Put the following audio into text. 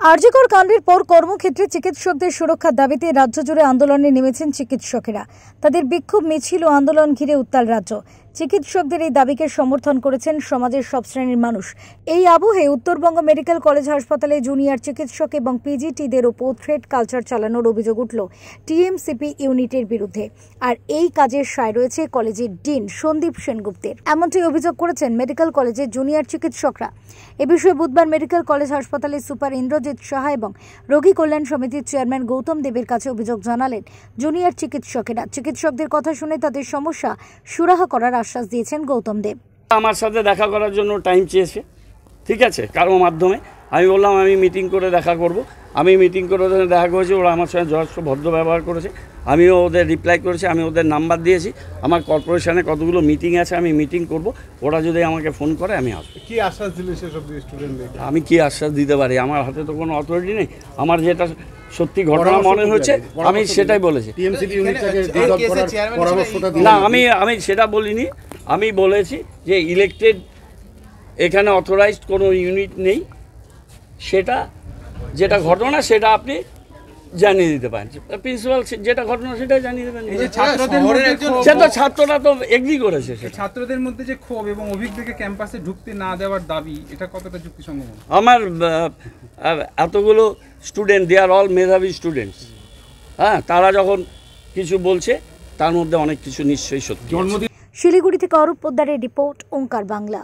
আরজিকর কাণ্ডের পর কর্মক্ষেত্রে চিকিৎসকদের সুরক্ষার দাবিতে রাজ্য জুড়ে আন্দোলনে নেমেছেন চিকিৎসকেরা। তাদের বিক্ষোভ মিছিল ও আন্দোলন ঘিরে উত্তাল রাজ্য। চিকিৎসকদের এই দাবিকে সমর্থন করেছেন সমাজের সব শ্রেণীর মানুষ। এই আবহে উত্তরবঙ্গ মেডিকেল কলেজ হাসপাতালে জুনিয়র চিকিৎসক এবং পিজিটিদের ওপর থ্রেট কালচার চালানোর অভিযোগ উঠল টিএমসিপি ইউনিটের বিরুদ্ধে। আর এই কাজের সায় রয়েছে কলেজের ডিন সন্দীপ সেনগুপ্তের। এমনটাই অভিযোগ করেছেন মেডিকেল কলেজের জুনিয়র চিকিৎসকরা। এ বিষয়ে বুধবার মেডিকেল কলেজ হাসপাতালের সুপার ইন্দ্রজিৎ সাহা এবং রোগী কল্যাণ সমিতির চেয়ারম্যান গৌতম দেবের কাছে অভিযোগ জানালেন জুনিয়র চিকিৎসকেরা। চিকিৎসকদের কথা শুনে তাদের সমস্যা সুরাহা করার আশ্বাস দিয়েছেন গৌতম দেব। আমার সাথে দেখা করার জন্য টাইম চেয়েছে, ঠিক আছে, কারো মাধ্যমে। আমি বললাম আমি মিটিং করে দেখা করব। আমি মিটিং করে দেখা করেছি, ওরা আমার সঙ্গে যথেষ্ট ভদ্র ব্যবহার করেছে। আমিও ওদের রিপ্লাই করেছি, আমি ওদের নাম্বার দিয়েছি। আমার কর্পোরেশনে কতগুলো মিটিং আছে, আমি মিটিং করব। ওরা যদি আমাকে ফোন করে আমি আসবো। কি আশ্বাস দিলে সেসব স্টুডেন্টদের? আমি কি আশ্বাস দিতে পারি? আমার হাতে তো কোনো অথরিটি নেই। আমার যেটা সত্যি ঘটনা মনে হচ্ছে আমি সেটাই বলেছি। না, আমি সেটা বলিনি। আমি বলেছি যে ইলেক্টেড এখানে অথরাইজড কোনো ইউনিট নেই। সেটা যেটা ঘটনা সেটা আপনি জানিয়ে দিতে পারেন। প্রিন্সিপাল যেটা ঘটনা সেটাই জানিয়ে দেবেন। সেটা ছাত্ররা তো এগ্রি করেছে। ছাত্রদের মধ্যে যে ক্ষোভ এবং অভিজ্ঞকে ক্যাম্পাসে ঢুকতে না দেওয়ার দাবি, এটা কতটা যুক্তিসঙ্গত? আমার এতগুলো স্টুডেন্ট, দে আর অল মেধাবী স্টুডেন্টস। হ্যাঁ, তারা যখন কিছু বলছে তার মধ্যে অনেক কিছু নিশ্চয়ই সত্যি। শিলিগুড়ি থেকে অরূপ পোদ্দারের রিপোর্ট, ওঙ্কার বাংলা।